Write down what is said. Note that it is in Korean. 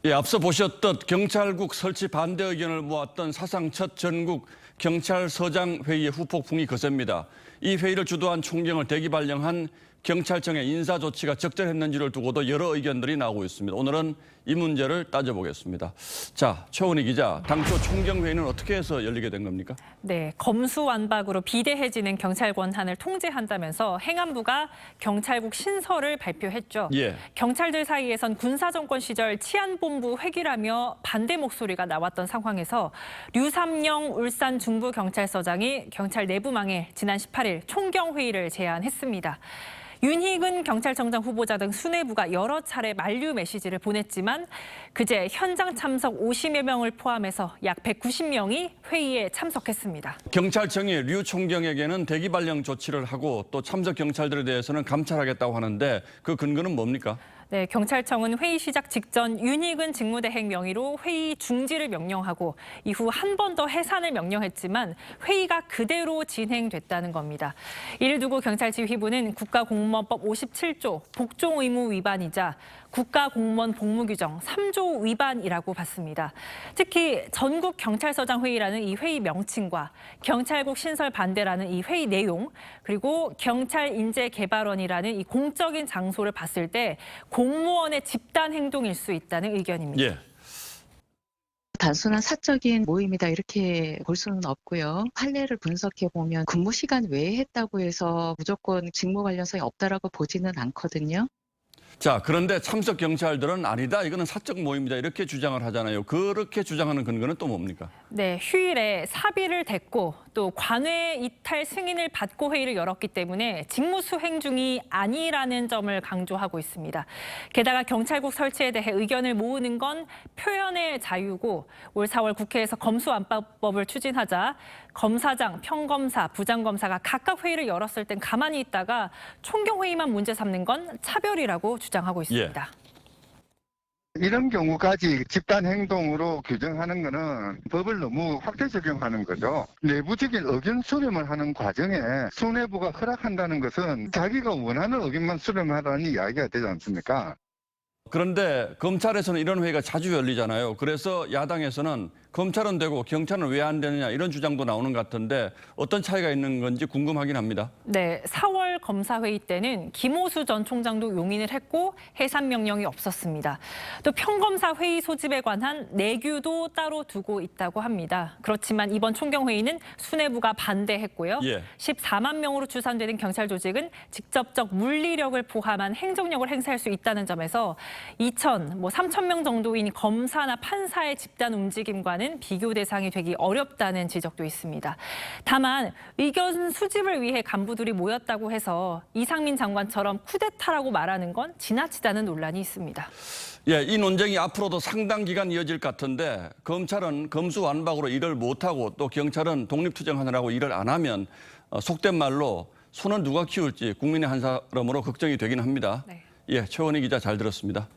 예, 앞서 보셨던 경찰국 설치 반대 의견을 모았던 사상 첫 전국 경찰서장 회의의 후폭풍이 거셉니다. 이 회의를 주도한 총경을 대기 발령한 경찰청의 인사 조치가 적절했는지를 두고도 여러 의견들이 나오고 있습니다. 오늘은 이 문제를 따져보겠습니다. 자, 최원희 기자, 당초 총경회의는 어떻게 해서 열리게 된 겁니까? 네, 검수완박으로 비대해지는 경찰 권한을 통제한다면서 행안부가 경찰국 신설을 발표했죠. 예. 경찰들 사이에선 군사정권 시절 치안본부 회귀라며 반대 목소리가 나왔던 상황에서 류삼영 울산 중부경찰서장이 경찰 내부망에 지난 18일 총경회의를 제안했습니다. 윤희근 경찰청장 후보자 등 수뇌부가 여러 차례 만류 메시지를 보냈지만 그제 현장 참석 50여 명을 포함해서 약 190명이 회의에 참석했습니다. 경찰청이 류 총경에게는 대기 발령 조치를 하고 또 참석 경찰들에 대해서는 감찰하겠다고 하는데 그 근거는 뭡니까? 네, 경찰청은 회의 시작 직전 윤희근 직무대행 명의로 회의 중지를 명령하고 이후 한 번 더 해산을 명령했지만 회의가 그대로 진행됐다는 겁니다. 이를 두고 경찰지휘부는 국가공무원법 57조 복종 의무 위반이자 국가공무원 복무규정 3조 위반이라고 봤습니다. 특히 전국경찰서장 회의라는 이 회의 명칭과 경찰국 신설 반대라는 이 회의 내용, 그리고 경찰인재개발원이라는 이 공적인 장소를 봤을 때 공무원의 집단 행동일 수 있다는 의견입니다. 예. 단순한 사적인 모임이다 이렇게 볼 수는 없고요. 판례를 분석해 보면 근무 시간 외에 했다고 해서 무조건 직무 관련성이 없다라고 보지는 않거든요. 자, 그런데 참석 경찰들은 아니다, 이거는 사적 모임이다 이렇게 주장을 하잖아요. 그렇게 주장하는 근거는 또 뭡니까? 네, 휴일에 사비를 댔고 또 관외 이탈 승인을 받고 회의를 열었기 때문에 직무 수행 중이 아니라는 점을 강조하고 있습니다. 게다가 경찰국 설치에 대해 의견을 모으는 건 표현의 자유고 올 4월 국회에서 검수완박법을 추진하자 검사장, 평검사, 부장검사가 각각 회의를 열었을 땐 가만히 있다가 총경회의만 문제 삼는 건 차별이라고 주장하고 있습니다. 예. 이런 경우까지 집단 행동으로 규정하는 것은 법을 너무 확대 적용하는 거죠. 내부적인 의견 수렴을 하는 과정에 수뇌부가 허락한다는 것은 자기가 원하는 의견만 수렴하라는 이야기가 되지 않습니까? 그런데 검찰에서는 이런 회의가 자주 열리잖아요. 그래서 야당에서는 검찰은 되고 경찰은 왜 안 되느냐 이런 주장도 나오는 것 같은데 어떤 차이가 있는 건지 궁금하긴 합니다. 네, 4월 검사회의 때는 김호수 전 총장도 용인을 했고 해산 명령이 없었습니다. 또 평검사 회의 소집에 관한 내규도 따로 두고 있다고 합니다. 그렇지만 이번 총경회의는 수뇌부가 반대했고요. 예. 14만 명으로 추산되는 경찰 조직은 직접적 물리력을 포함한 행정력을 행사할 수 있다는 점에서 3천 명 정도인 검사나 판사의 집단 움직임과는 비교 대상이 되기 어렵다는 지적도 있습니다. 다만 의견 수집을 위해 간부들이 모였다고 해서 이상민 장관처럼 쿠데타라고 말하는 건 지나치다는 논란이 있습니다. 예, 이 논쟁이 앞으로도 상당 기간 이어질 것 같은데 검찰은 검수완박으로 일을 못하고 또 경찰은 독립투쟁하느라고 일을 안 하면 속된 말로 손은 누가 키울지 국민의 한 사람으로 걱정이 되긴 합니다. 네. 예, 최원희 기자 잘 들었습니다.